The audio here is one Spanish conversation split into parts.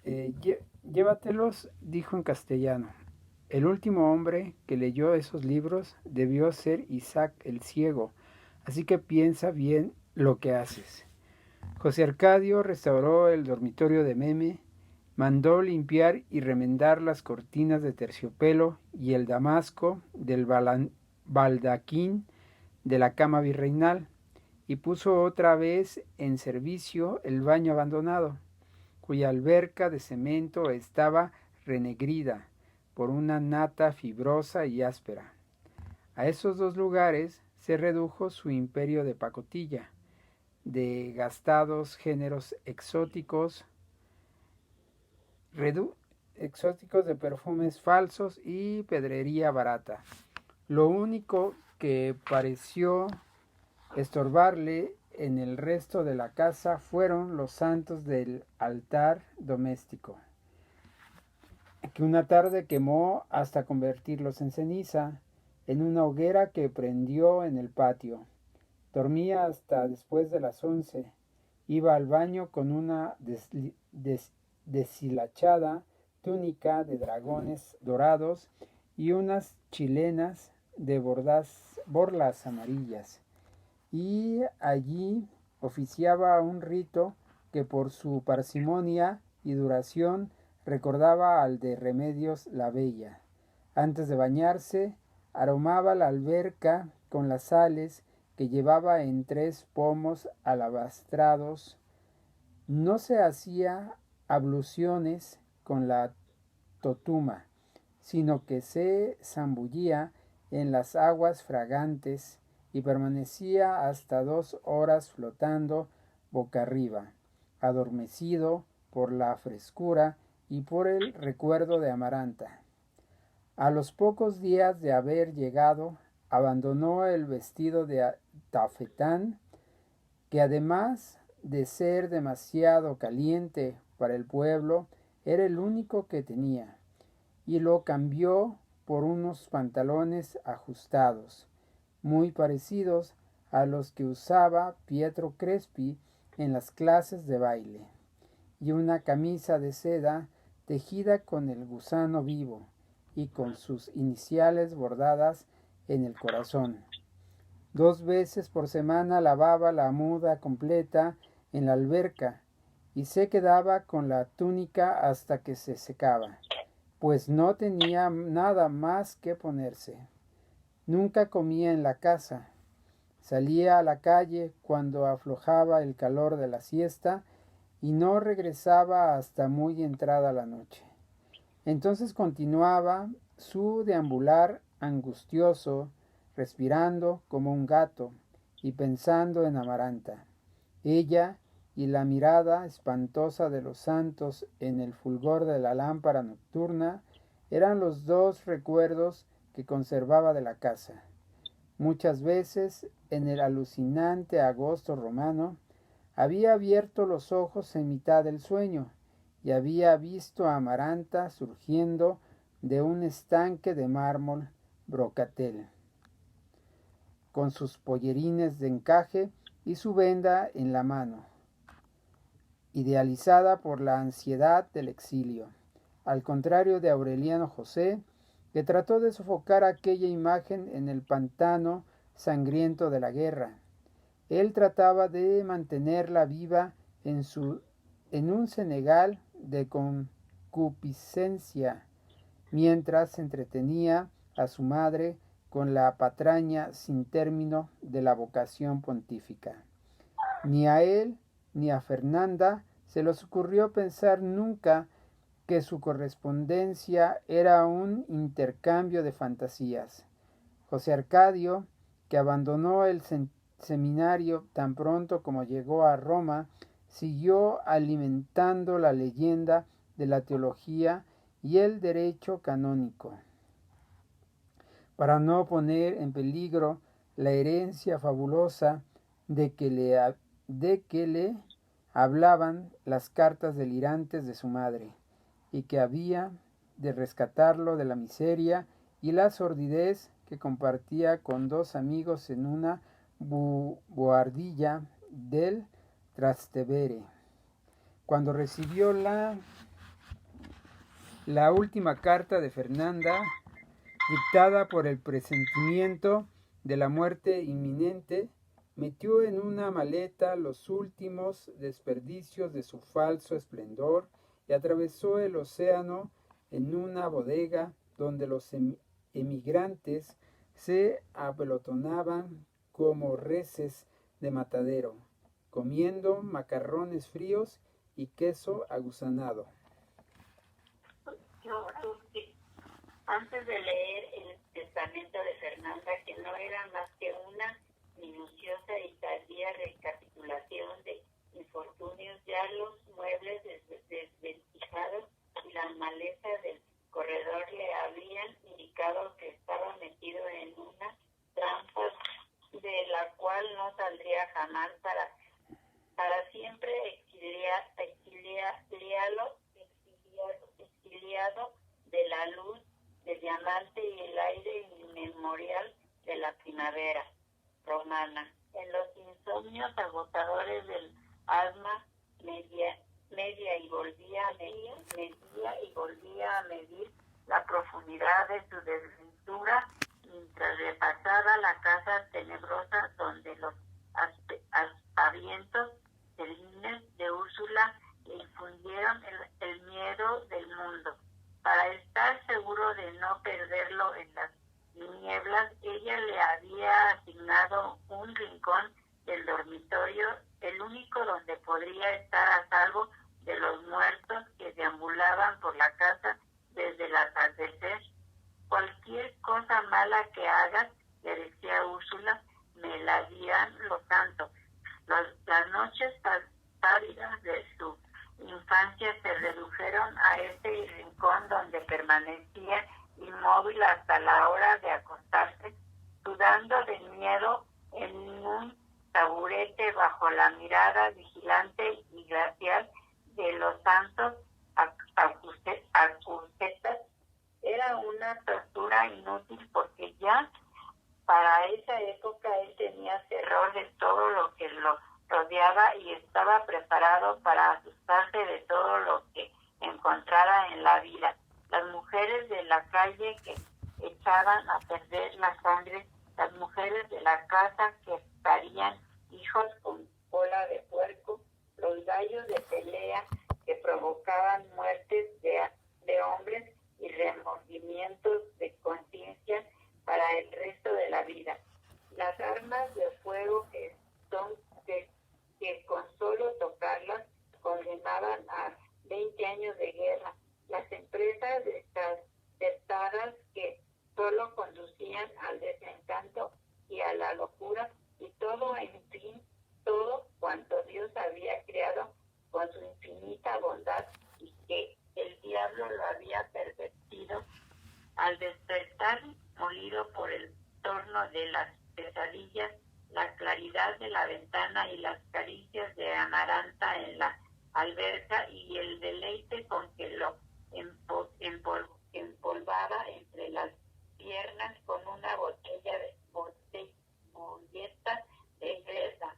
Llévatelos, dijo en castellano. El último hombre que leyó esos libros debió ser Isaac el Ciego, así que piensa bien lo que haces. José Arcadio restauró el dormitorio de Meme, mandó limpiar y remendar las cortinas de terciopelo y el damasco del baldaquín de la cama virreinal, y puso otra vez en servicio el baño abandonado, cuya alberca de cemento estaba renegrida por una nata fibrosa y áspera. A esos dos lugares se redujo su imperio de pacotilla, de gastados géneros exóticos de perfumes falsos y pedrería barata. Lo único que pareció estorbarle en el resto de la casa fueron los santos del altar doméstico, que una tarde quemó hasta convertirlos en ceniza en una hoguera que prendió en el patio. Dormía hasta después de las 11. Iba al baño con una deshilachada túnica de dragones dorados y unas chilenas de borlas amarillas. Y allí oficiaba un rito que por su parsimonia y duración recordaba al de Remedios la Bella. Antes de bañarse, aromaba la alberca con las sales que llevaba en 3 pomos alabastrados. No se hacía abluciones con la totuma, sino que se zambullía en las aguas fragantes y permanecía hasta 2 horas flotando boca arriba, adormecido por la frescura y por el recuerdo de Amaranta. A los pocos días de haber llegado, abandonó el vestido de tafetán, que además de ser demasiado caliente para el pueblo, era el único que tenía, y lo cambió por unos pantalones ajustados, muy parecidos a los que usaba Pietro Crespi en las clases de baile, y una camisa de seda tejida con el gusano vivo y con sus iniciales bordadas en el corazón. 2 veces por semana lavaba la muda completa en la alberca y se quedaba con la túnica hasta que se secaba, pues no tenía nada más que ponerse. Nunca comía en la casa. Salía a la calle cuando aflojaba el calor de la siesta y no regresaba hasta muy entrada la noche. Entonces continuaba su deambular angustioso, respirando como un gato y pensando en Amaranta. Ella y la mirada espantosa de los santos en el fulgor de la lámpara nocturna eran los 2 recuerdos que conservaba de la casa. Muchas veces, en el alucinante agosto romano, había abierto los ojos en mitad del sueño y había visto a Amaranta surgiendo de un estanque de mármol brocatel, con sus pollerines de encaje y su venda en la mano, idealizada por la ansiedad del exilio, al contrario de Aureliano José, que trató de sofocar aquella imagen en el pantano sangriento de la guerra. Él trataba de mantenerla viva en un Senegal de concupiscencia, mientras entretenía a su madre con la patraña sin término de la vocación pontífica. Ni a él ni a Fernanda se les ocurrió pensar nunca que su correspondencia era un intercambio de fantasías. José Arcadio, que abandonó el seminario tan pronto como llegó a Roma, siguió alimentando la leyenda de la teología y el derecho canónico, para no poner en peligro la herencia fabulosa de que le hablaban las cartas delirantes de su madre, y que había de rescatarlo de la miseria y la sordidez que compartía con 2 amigos en una boardilla del Trastevere. Cuando recibió la La última carta de Fernanda, dictada por el presentimiento de la muerte inminente, metió en una maleta los últimos desperdicios de su falso esplendor y atravesó el océano en una bodega donde los emigrantes se apelotonaban como reses de matadero, comiendo macarrones fríos y queso aguzanado. Antes de leer el testamento de Fernanda, que no era más que una minuciosa y tardía recapitulación de infortunios, ya los muebles desventijados y la maleza del corredor le habían indicado que estaba metido en una trampa de la cual no saldría jamás para siempre exiliado de la luz del diamante y el aire inmemorial de la primavera romana. En los insomnios agotadores del alma medía y volvía a medir la profundidad de su desventura mientras repasaba la casa tenebrosa donde los aspavientos celines de Úrsula le infundieron el miedo del mundo. Para estar seguro de no perderlo en las nieblas, ella le había asignado un rincón del dormitorio, el único donde podría estar a salvo de los muertos que deambulaban por la casa desde el atardecer. Cualquier cosa mala que hagas, le decía Úrsula, me la dirán los santos. Las noches pálidas de su infancia se redujeron a ese rincón donde permanecía inmóvil hasta la hora de acostarse, sudando de miedo en un taburete bajo la mirada vigilante y glacial de los santos acusetas. Era una tortura inútil porque ya para esa época él tenía terror de todo lo que lo rodeaba y estaba preparado para asustarse de todo lo que encontrara en la vida. Las mujeres de la calle que echaban a perder la sangre, las mujeres de la casa que parían hijos con cola de puerco, los gallos de pelea que provocaban muertes de hombres y remordimientos de conciencia para el resto de la vida. Las armas de fuego que con solo tocarlas condenaban a 20 años de guerra. Las empresas desertadas que solo conducían al desencanto y a la locura, y todo, en fin, todo cuanto Dios había creado con su infinita bondad y que el diablo lo había pervertido. Al despertar, molido por el torno de las pesadillas, la claridad de la ventana y las caricias de Amaranta en la alberca y el deleite con que lo empolvaba entre las piernas con una botella de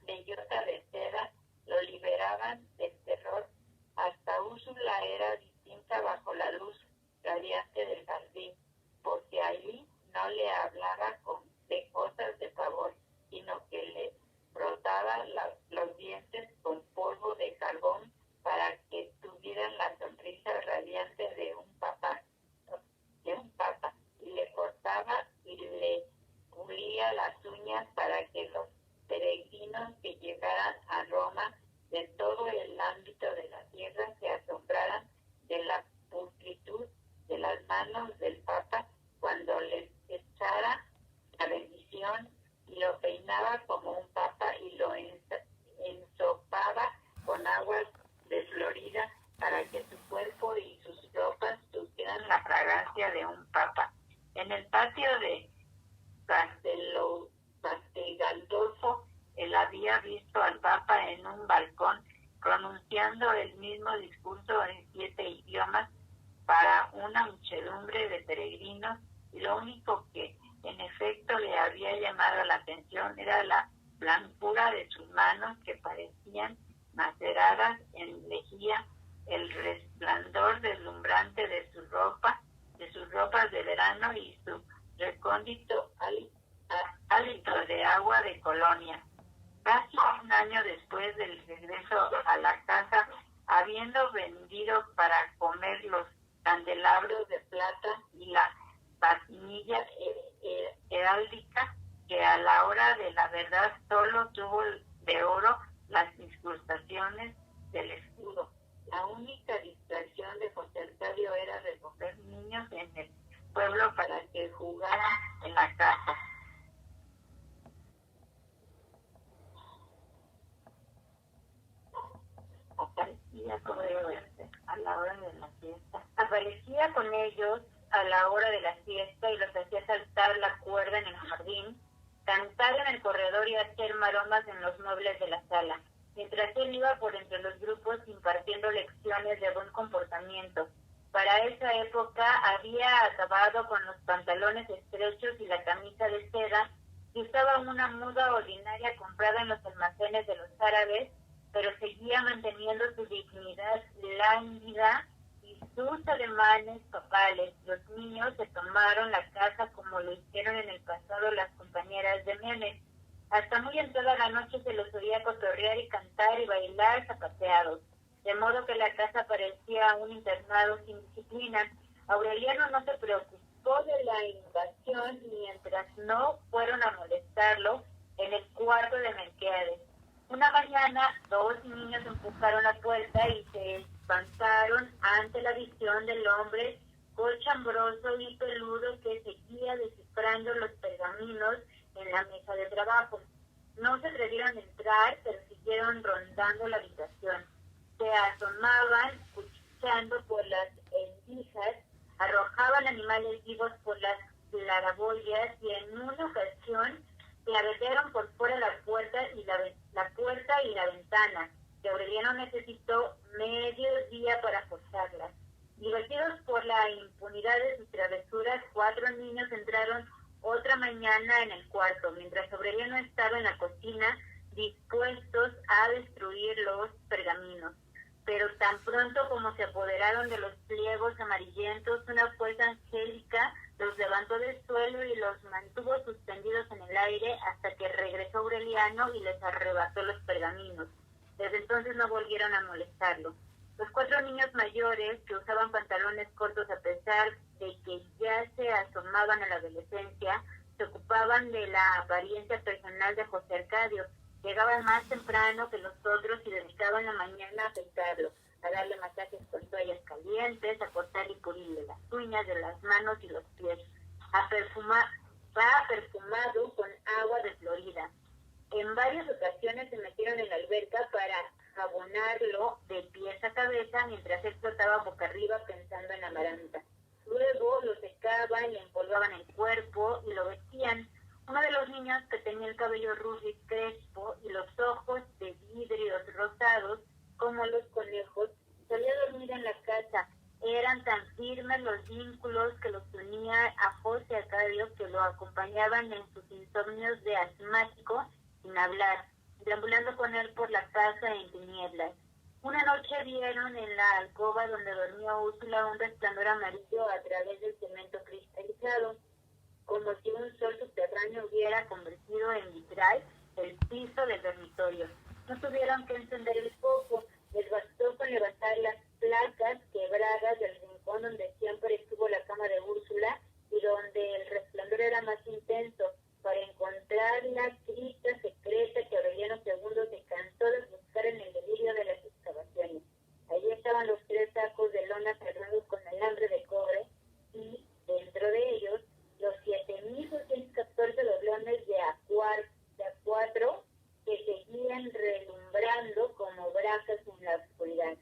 bellota de seda, lo liberaban del terror. Hasta Úrsula era distinta bajo la luz radiante del jardín, porque allí no le hablaba de cosas de favor, sino que le frotaba los dientes con polvo de carbón para que tuvieran la sonrisa radiante de un papa, y le cortaba y le pulía las uñas para que los peregrinos que llegaran a Roma de todo el ámbito de la tierra se asombraran de la pulcritud de las manos del Papa cuando les echara la bendición, y lo peinaba como un papa y lo ensopaba con aguas de Florida para que su cuerpo y sus ropas tuvieran la fragancia de un papa. En el patio de Castel Gandolfo, él había visto al papa en un balcón pronunciando el mismo discurso en 7 idiomas para una muchedumbre de peregrinos, y lo único que en efecto le había llamado la atención era la blancura de sus manos que parecían maceradas en lejía, el resplandor deslumbrante de su rostro habiendo vendido para comer los candelabros de plata y la vasinilla heráldica, que a la hora de la verdad solo tuvo de oro las incrustaciones del escudo. La única distracción de José Arcadio era recoger niños en el pueblo para que jugaran en la casa. Aparecía con ellos a la hora de la siesta y los hacía saltar la cuerda en el jardín, cantar en el corredor y hacer maromas en los muebles de la sala, mientras él iba por entre los grupos impartiendo lecciones de buen comportamiento. Para esa época había acabado con los pantalones estrechos y la camisa de seda y usaba una muda ordinaria comprada en los almacenes de los árabes, pero seguía manteniendo su dignidad lánguida y sus ademanes papales. Los niños se tomaron la casa como lo hicieron en el pasado las compañeras de Menes. Hasta muy entrada la noche se los oía cotorrear y cantar y bailar zapateados, de modo que la casa parecía un internado sin disciplina. Aureliano no se preocupó de la invasión mientras no fueron a molestarlo en el cuarto de Melquiades. Una mañana, 2 niños empujaron la puerta y se espantaron ante la visión del hombre cochambroso y peludo que seguía descifrando los pergaminos en la mesa de trabajo. No se atrevieron a entrar, pero siguieron rondando la habitación. Se asomaban, cuchicheando por las endijas, arrojaban animales vivos por las claraboyas y en una ocasión clavetearon por fuera la puerta y la ventana, que Aureliano necesitó medio día para forzarlas. Divertidos por la impunidad de sus travesuras, 4 niños entraron otra mañana en el cuarto, mientras Aureliano estaba en la cocina, dispuestos a destruir los pergaminos. Pero tan pronto como se apoderaron de los pliegos amarillentos, una fuerza angélica los levantó del suelo y los mantuvo suspendidos en el aire hasta que regresó Aureliano y les arrebató los pergaminos. Desde entonces no volvieron a molestarlo. Los 4 niños mayores, que usaban pantalones cortos a pesar de que ya se asomaban a la adolescencia, se ocupaban de la apariencia personal de José Arcadio. Llegaban más temprano que los otros y dedicaban la mañana a afeitarlo, a darle masajes con toallas calientes, a cortar y pulirle las uñas de las manos y los pies, va perfumado con agua de Florida. En varias ocasiones se metieron en la alberca para jabonarlo de pies a cabeza mientras él flotaba boca arriba pensando en Amaranta. Luego lo secaban, le empolvaban el cuerpo y lo vestían. Uno de los niños, que tenía el cabello rubio y crespo y los ojos de vidrios rosados como los conejos, solía dormir en la casa. Eran tan firmes los vínculos que los unía a José Arcadio que lo acompañaban en sus insomnios de asmático sin hablar, deambulando con él por la casa en tinieblas. Una noche vieron en la alcoba donde dormía Úrsula un resplandor amarillo a través del cemento cristalizado, como si un sol subterráneo hubiera convertido en vitral el piso del dormitorio. No tuvieron que encender el foco, les bastó con levantar las placas quebradas del rincón donde siempre estuvo la cama de Úrsula y donde el resplandor era más intenso, para encontrar la cripta secreta que Aureliano II se cansó de buscar en el delirio de las excavaciones. Allí estaban los 3 sacos de lona cerrados con alambre de cobre y, dentro de ellos, los 7.214 doblones de A4 que seguían relumbrando como brasas en la oscuridad.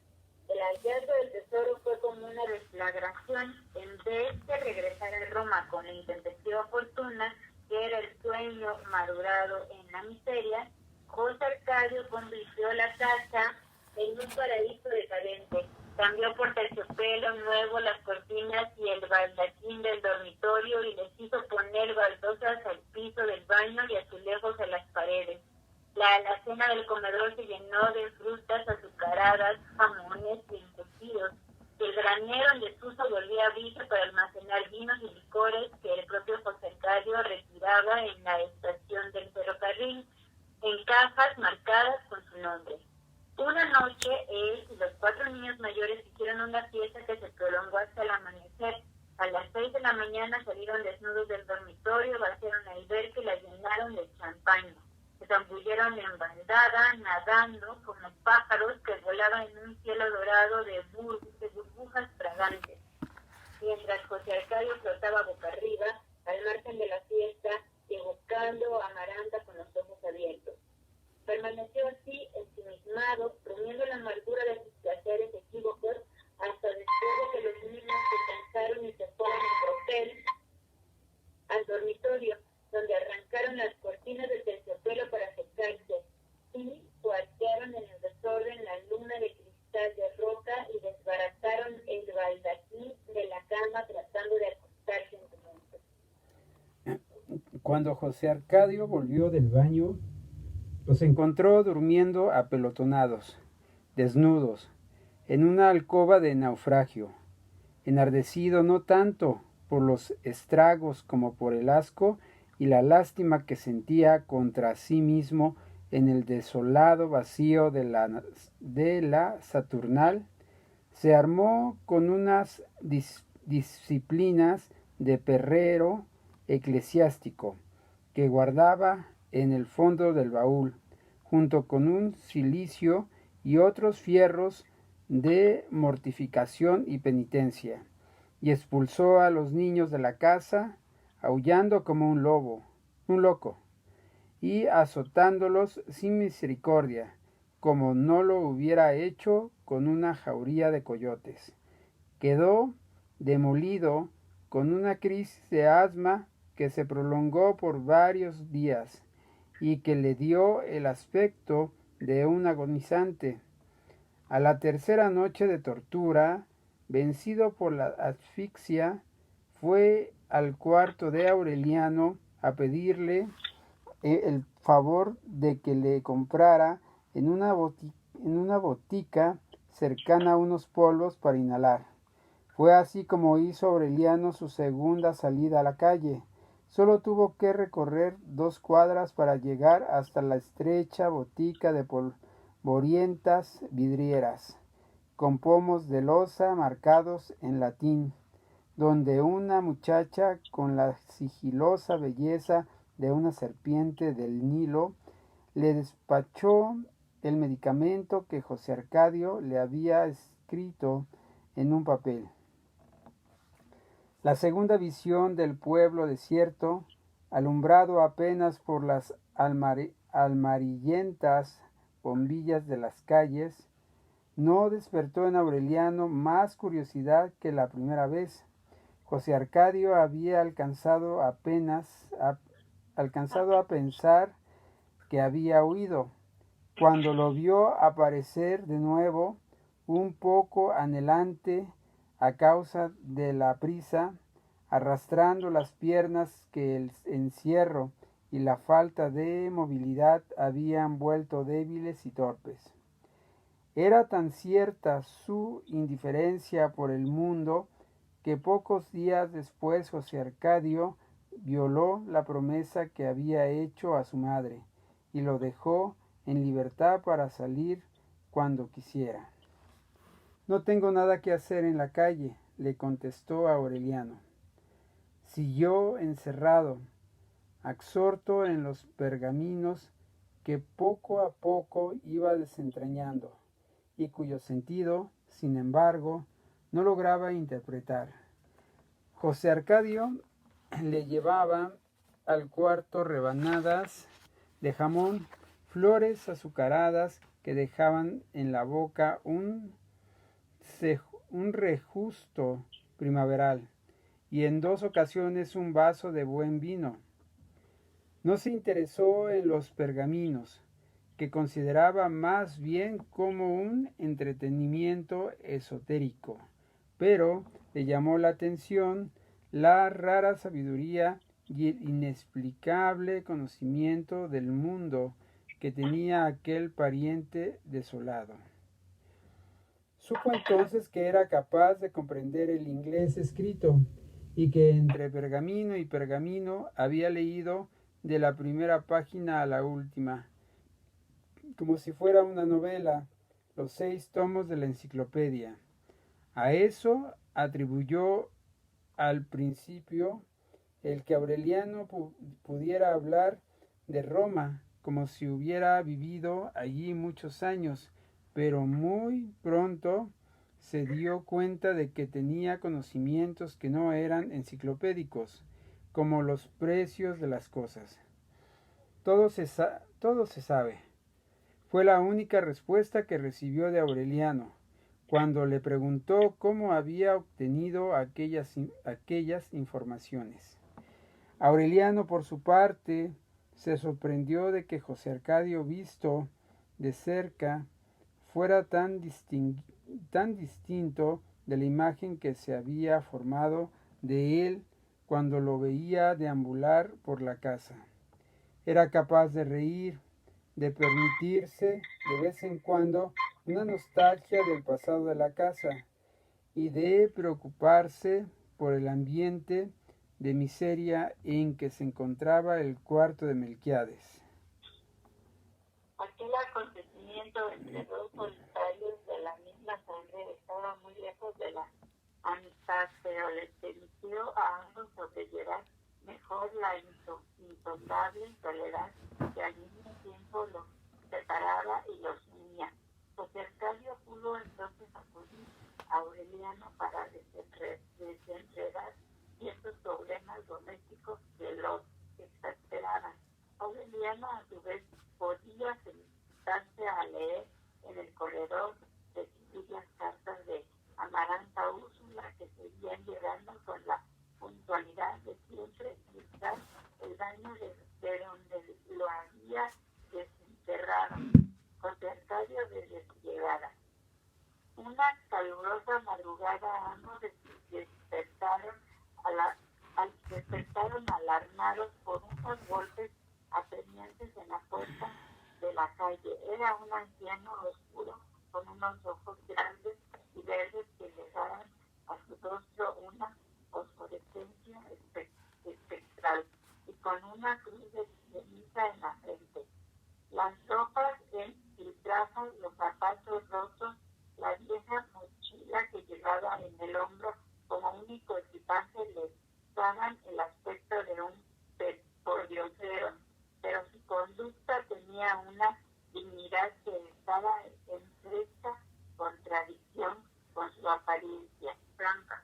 El hallazgo del tesoro fue como una deflagración. En vez de regresar a Roma con la intempestiva fortuna, que era el sueño madurado en la miseria, José Arcadio convirtió la casa en un paraíso decadente. Cambió por terciopelo nuevo las cortinas y el baldaquín del dormitorio y les hizo poner baldosas al piso del baño y azulejos a las paredes. La alacena del comedor se llenó de frutas azucaradas, jamones y encurtidos. El granero en desuso volvía a abrirse para almacenar vinos y licores que el propio José Arcadio retiraba en la estación del ferrocarril, en cajas marcadas con su nombre. Una noche él y los 4 niños mayores hicieron una fiesta que se prolongó hasta el amanecer. A las 6 de la mañana salieron desnudos del dormitorio, vaciaron la alberca y la llenaron de champaña. Se zambulleron en bandada, nadando como pájaros que volaban en un cielo dorado de burbujas fragantes. Mientras José Arcadio flotaba boca arriba, al margen de la fiesta, y buscando a Amaranta con los ojos abiertos. Permaneció así, ensimismado, rumiando la amargura de sus placeres equívocos, hasta después de que los niños se cansaron y se fueron en tropel al dormitorio, donde arrancaron las cortinas del terciopelo para secarse, y cuartearon en el desorden la luna de cristal de roca y desbarataron el baldaquín de la cama tratando de acostarse en juntos. Cuando José Arcadio volvió del baño, los encontró durmiendo apelotonados, desnudos, en una alcoba de naufragio, enardecido no tanto por los estragos como por el asco y la lástima que sentía contra sí mismo en el desolado vacío de la Saturnal. Se armó con unas disciplinas de perrero eclesiástico que guardaba en el fondo del baúl, junto con un cilicio y otros fierros de mortificación y penitencia, y expulsó a los niños de la casa, aullando como un loco, y azotándolos sin misericordia, como no lo hubiera hecho con una jauría de coyotes. Quedó demolido con una crisis de asma que se prolongó por varios días y que le dio el aspecto de un agonizante. A la tercera noche de tortura, vencido por la asfixia, fue al cuarto de Aureliano a pedirle el favor de que le comprara en una botica cercana a unos polvos para inhalar. Fue así como hizo Aureliano su segunda salida a la calle. Solo tuvo que recorrer 2 cuadras para llegar hasta la estrecha botica de polvorientas vidrieras, con pomos de loza marcados en latín, donde una muchacha con la sigilosa belleza de una serpiente del Nilo le despachó el medicamento que José Arcadio le había escrito en un papel. La segunda visión del pueblo desierto, alumbrado apenas por las amarillentas bombillas de las calles, no despertó en Aureliano más curiosidad que la primera vez. José Arcadio había alcanzado a pensar que había huido, cuando lo vio aparecer de nuevo, un poco anhelante a causa de la prisa, arrastrando las piernas que el encierro y la falta de movilidad habían vuelto débiles y torpes. Era tan cierta su indiferencia por el mundo que pocos días después José Arcadio violó la promesa que había hecho a su madre y lo dejó en libertad para salir cuando quisiera. No tengo nada que hacer en la calle, le contestó Aureliano. Siguió encerrado, absorto en los pergaminos que poco a poco iba desentrañando y cuyo sentido, sin embargo, no lograba interpretar. José Arcadio le llevaba al cuarto rebanadas de jamón, flores azucaradas que dejaban en la boca un rejusto primaveral, y en 2 ocasiones un vaso de buen vino. No se interesó en los pergaminos, que consideraba más bien como un entretenimiento esotérico, pero le llamó la atención la rara sabiduría y el inexplicable conocimiento del mundo que tenía aquel pariente desolado. Supo entonces que era capaz de comprender el inglés escrito y que entre pergamino y pergamino había leído de la primera página a la última, como si fuera una novela, los 6 tomos de la enciclopedia. A eso atribuyó al principio el que Aureliano pudiera hablar de Roma como si hubiera vivido allí muchos años, pero muy pronto se dio cuenta de que tenía conocimientos que no eran enciclopédicos, como los precios de las cosas. Todo se sabe. Fue la única respuesta que recibió de Aureliano, cuando le preguntó cómo había obtenido aquellas informaciones. Aureliano, por su parte, se sorprendió de que José Arcadio, visto de cerca, fuera tan distinto de la imagen que se había formado de él cuando lo veía deambular por la casa. Era capaz de reír, de permitirse de vez en cuando una nostalgia del pasado de la casa y de preocuparse por el ambiente de miseria en que se encontraba el cuarto de Melquiades. Aquel acontecimiento entre dos solitarios de la misma sangre estaba muy lejos de la amistad, pero les permitió a ambos sobrellevar mejor la insondable soledad que al mismo tiempo los separaba y los unía. José Arcadio pudo entonces acudir a Aureliano para desenredar ciertos problemas domésticos que los exasperaban. Aureliano, a su vez, podía sentarse a leer en el corredor, recibir las cartas de Amaranta Úrsula que seguían llegando con la puntualidad de siempre y buscar el daño de donde lo había desenterrado José Arcadio desde su llegada. Una calurosa madrugada ambos despertaron alarmados por unos golpes apremiantes en la puerta de la calle. Era un anciano oscuro con unos ojos grandes y verdes que le daban a su rostro una fosforescencia espectral y con una cruz de ceniza en la frente. Las ropas en piltrafas, los zapatos rotos, la vieja mochila que llevaba en el hombro como único equipaje le daban el aspecto de un pordiosero, pero su conducta tenía una dignidad que estaba en fresca contradicción con su apariencia franca.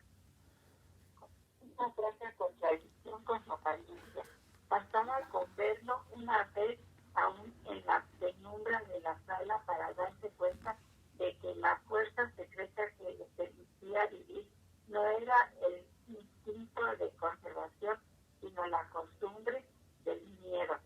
Una franca contradicción con su apariencia. Bastaba con verlo una vez aún en la penumbra de la sala para darse cuenta de que la fuerza secreta que le permitía vivir no era el instinto de conservación, sino la costumbre del miedo.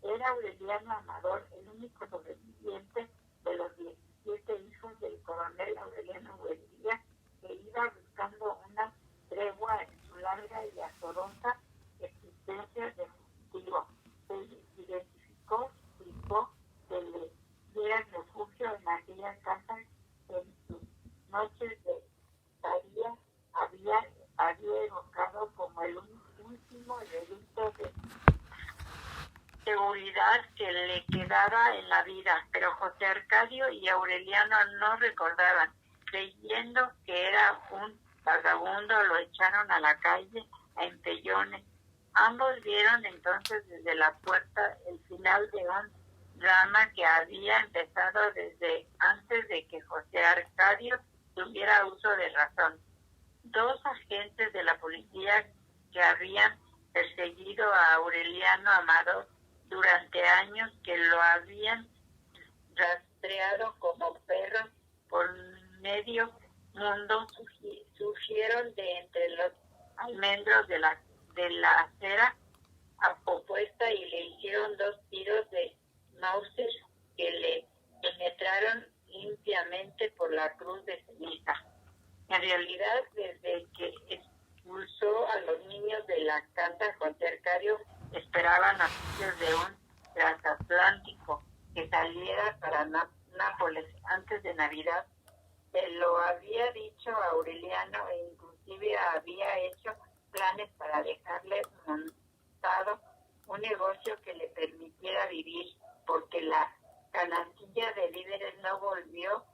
Era Aureliano Amador el único sobreviviente de los 17 hijos del coronel Aureliano Buendía, que iba buscando una tregua en su larga y azorosa existencia de fugitivo. Se identificó, suplicó que le dieran refugio en aquella casa que en sus noches de estadía había evocado como el último delito de seguridad que le quedaba en la vida, pero José Arcadio y Aureliano no recordaban. Creyendo que era un vagabundo, lo echaron a la calle a empellones. Ambos vieron entonces desde la puerta el final de un drama que había empezado desde antes de que José Arcadio tuviera uso de razón. Dos agentes de la policía que habían perseguido a Aureliano Amador durante años, que lo habían rastreado como perros por medio mundo, surgieron de entre los almendros de la acera apopuesta y le hicieron 2 tiros de Mauser que le penetraron limpiamente por la cruz de ceniza. En realidad, desde que expulsó a los niños de la casa, José Arcadio esperaba noticias de un transatlántico que saliera para Nápoles antes de Navidad. Se lo había dicho a Aureliano e inclusive había hecho planes para dejarle montado un negocio que le permitiera vivir, porque la canastilla de víveres no volvió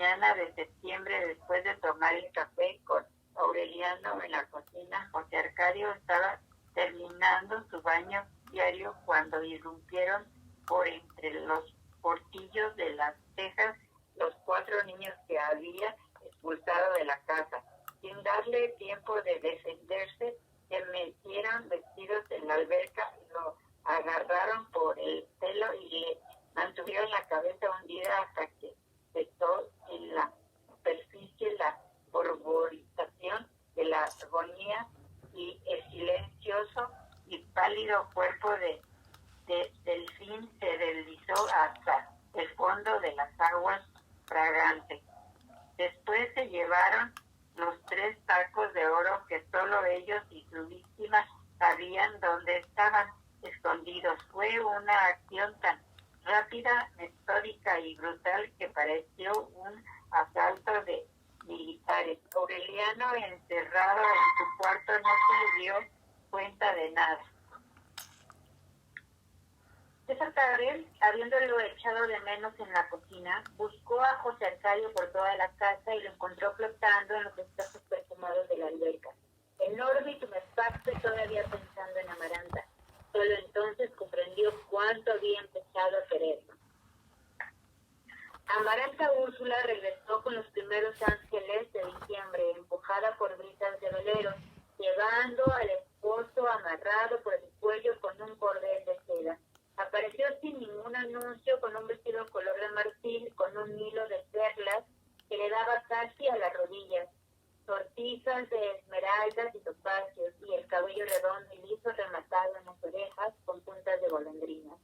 mañana de septiembre, después de tomar el café con Aureliano en la cocina, José Arcadio estaba terminando su baño diario cuando irrumpieron por entre los portillos de las tejas los 4 niños que había expulsado de la casa. Sin darle tiempo de defenderse, se metieron vestidos en la alberca y lo agarraron por el pelo y le mantuvieron la cabeza hundida hasta que cesó en la superficie la borborización de la agonía y el silencioso y pálido cuerpo de Delfín se deslizó hasta el fondo de las aguas fragantes. Después se llevaron los 3 tacos de oro que solo ellos y su víctima sabían dónde estaban escondidos. Fue una acción tan rápida, metódica y brutal que pareció un asalto de militares. Aureliano, encerrado en su cuarto, no se dio cuenta de nada. Esa tarde, habiéndolo echado de menos en la cocina, buscó a José Arcadio por toda la casa y lo encontró flotando en los espejos perfumados de la alberca, enorme y tumefacto y todavía pensando en Amaranta. Solo entonces comprendió cuánto había empezado a quererlo. Amaranta Úrsula regresó con los primeros ángeles de diciembre, empujada por brisas de veleros, llevando al esposo amarrado por el cuello con un cordel de seda. Apareció sin ningún anuncio, con un vestido color de marfil, con un hilo de perlas que le daba casi a las rodillas, sortijas de esmeraldas y topacios, y el cabello redondo y liso rematado en las orejas con puntas de golondrinas.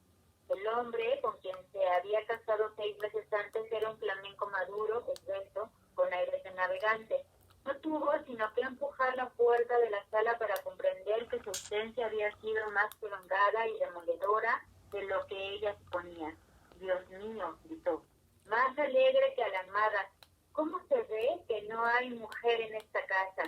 El hombre con quien se había casado 6 meses antes era un flamenco maduro, esbelto, con aires de navegante. No tuvo sino que empujar la puerta de la sala para comprender que su ausencia había sido más prolongada y demoledora de lo que ella suponía. Dios mío, gritó, más alegre que alarmada. ¿Cómo se ve que no hay mujer en esta casa?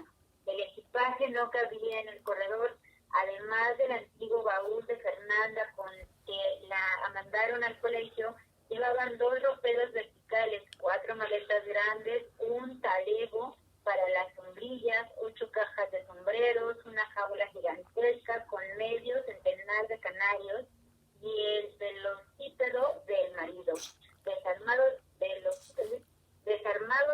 El equipaje no cabía en el corredor, además del antiguo baúl de Fernanda con que la mandaron al colegio. Llevaban 2 roperos verticales, 4 maletas grandes, un talego para las sombrillas, 8 cajas de sombreros, una jaula gigantesca con medio centenar de canarios y el velocípedo del marido, desarmado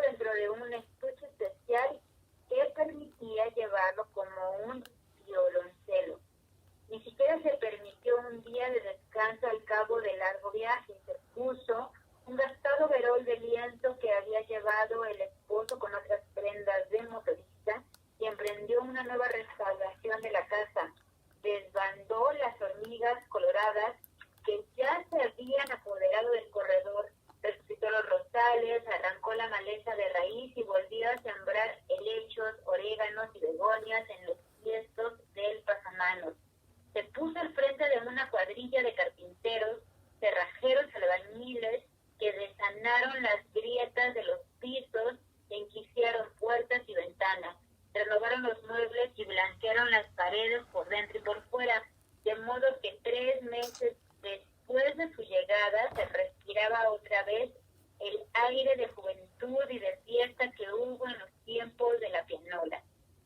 dentro de un estuche especial que permitía llevarlo como un violoncelo. Ni siquiera se permitió un día de descanso al cabo del largo viaje. Se puso un gastado verol de lienzo que había llevado el esposo con otras prendas de motorista y emprendió una nueva restauración de la casa. Desbandó las hormigas coloradas que ya se habían apoderado del corredor, resucitó los rosales, arrancó la maleza de raíz y volvió a sembrar helechos, oréganos y begonias en los tiestos del pasamanos. Se puso al frente de una cuadrilla de carpinteros, cerrajeros, albañiles, que desanaron las grietas de los pisos, enquiciaron puertas y ventanas, renovaron los muebles y blanquearon las paredes por dentro y por fuera, de modo que 3 meses después de su llegada se respiraba otra vez el aire de juventud y de fiesta que hubo en los tiempos de la pianola.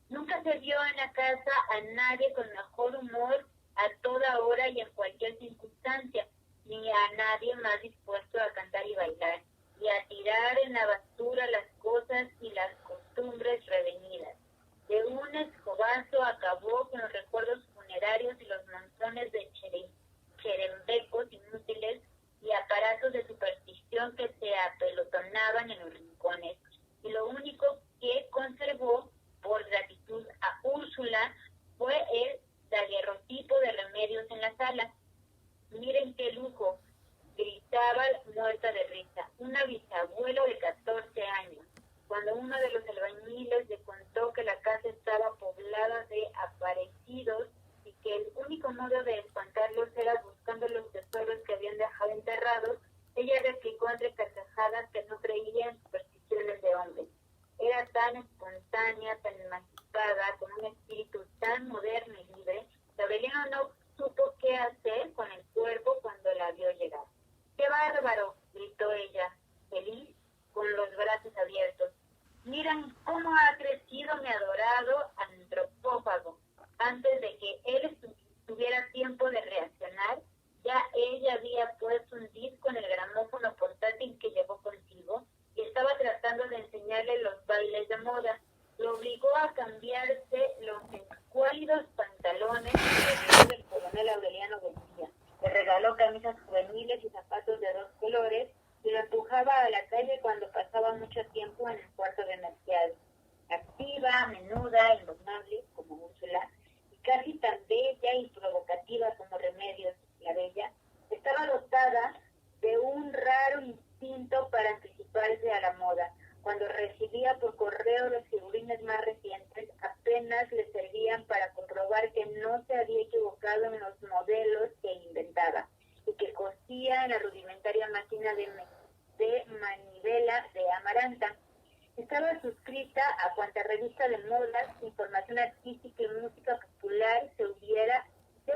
Nunca se vio en la casa a nadie con mejor humor a toda hora y en cualquier circunstancia, ni a nadie más dispuesto a cantar y bailar, y a tirar en la basura las cosas y las costumbres revenidas. De un escobazo acabó con los recuerdos funerarios y los montones de cherembecos inútiles y aparatos de superstición que se apelotonaban en los rincones. Y lo único que conservó, por gratitud a Úrsula, fue el daguerrotipo de remedios en la sala. Miren qué lujo, gritaba muerta de risa, una bisabuelo de 14 años. Cuando uno de los albañiles le contó que la casa estaba poblada de aparecidos y que el único modo de espantarlos era buscando los tesoros que habían dejado enterrados, ella replicó entre carcajadas que no creía en supersticiones de hombres. Era tan espontánea, tan emancipada, con un espíritu tan moderno y libre, que Aureliano no supo qué hacer con el cuerpo cuando la vio llegar. ¡Qué bárbaro!, gritó ella, feliz, con con los brazos abiertos. Miren cómo ha crecido mi adorado antropófago. Antes de que él tuviera tiempo de reaccionar, ya ella había puesto un disco en el gramófono portátil que llevó consigo y estaba tratando de enseñarle los bailes de moda. Lo obligó a cambiarse los escuálidos pantalones que el coronel Aureliano vestía. Le regaló camisas juveniles y zapatos de 2 colores y lo empujaba a la calle cuando pasaba mucho tiempo en el cuarto de mercado. Activa, menuda, indomable como Úrsula, y casi tan bella y provocativa como Remedios, la bella, estaba dotada de un raro instinto para anticiparse a la moda. Cuando recibía por correo los figurines más recientes, apenas le servían para comprobar que no se había equivocado en los modelos que inventaba y que cosía en la rudimentaria máquina de manivela de Amaranta. Estaba suscrita a cuanta revista de modas, información artística y música popular se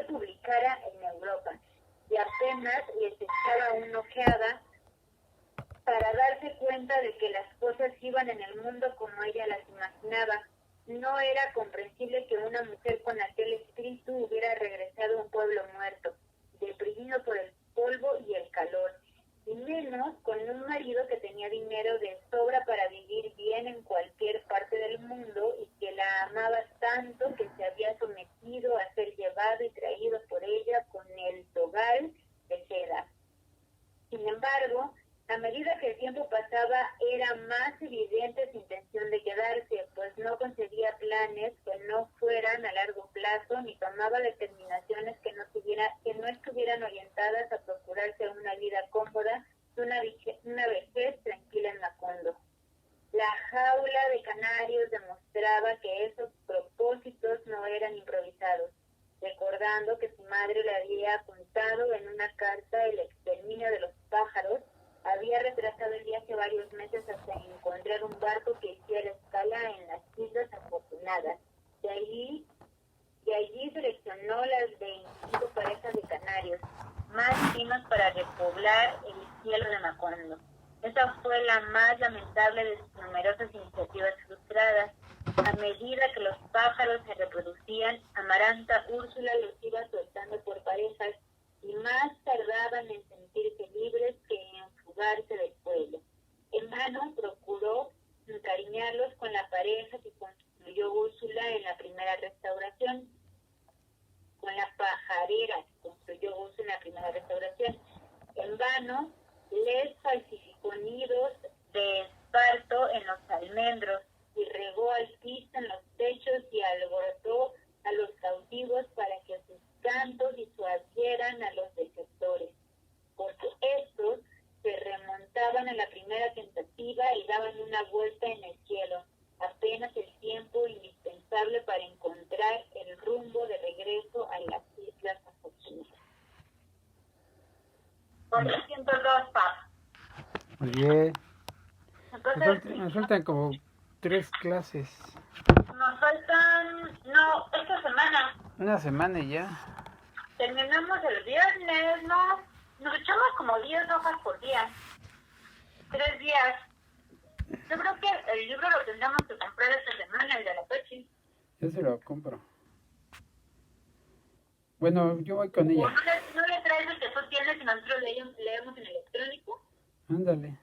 publicara en Europa, y apenas les echaba una ojeada para darse cuenta de que las cosas iban en el mundo como ella las imaginaba. No era comprensible que una mujer con aquel espíritu hubiera regresado a un pueblo muerto, deprimido por el polvo y el calor, y menos con un marido que tenía dinero de sobra para vivir bien en cualquier parte del mundo y que la amaba tanto que se había sometido a ser llevado y traído por ella con el dogal de seda. Sin embargo, a medida que el tiempo pasaba, era más evidente su intención de quedarse, pues no concebía planes que no fueran a largo plazo, ni tomaba determinaciones que no estuvieran orientadas a procurarse una vida cómoda y una vejez tranquila en Macondo. La jaula de canarios demostraba que esos propósitos no eran improvisados, recordando que su madre le había apuntado en una carta el exterminio de los pájaros. Había retrasado el viaje varios meses hasta encontrar un barco que hiciera escala en las Islas Afortunadas. De allí seleccionó las 25 parejas de canarios, más finos para repoblar el cielo de Macondo. Esa fue la más lamentable de sus numerosas iniciativas frustradas. A medida que los pájaros se reproducían, Amaranta Úrsula los iba soltando por parejas y más tardaban en sentirse libres que en fugarse del pueblo. En vano procuró encariñarlos con la pareja que construyó Úrsula en la primera restauración, con la pajarera que construyó Úrsula en la primera restauración. En vano les falsificó nidos de esparto en los almendros y regó alpista en los techos y alborotó a los cautivos para que sus cantos disuadieran a los desertores, porque estos se remontaban a la primera tentativa y daban una vuelta en el cielo, apenas el tiempo indispensable para encontrar el rumbo de regreso a las Islas Afortunadas. 402, Pap. Muy bien. Entonces, Me faltan como 3 clases. nos faltan, no, esta semana. Una semana y ya. Terminamos el viernes, ¿no? Nos echamos como 10 hojas por día. 3 días. Yo creo que el libro lo tendremos que comprar esta semana, el de la Pechi. Yo se lo compro. Bueno, yo voy con ella. ¿O no le traes el que tú tienes y nosotros leemos en electrónico? Ándale.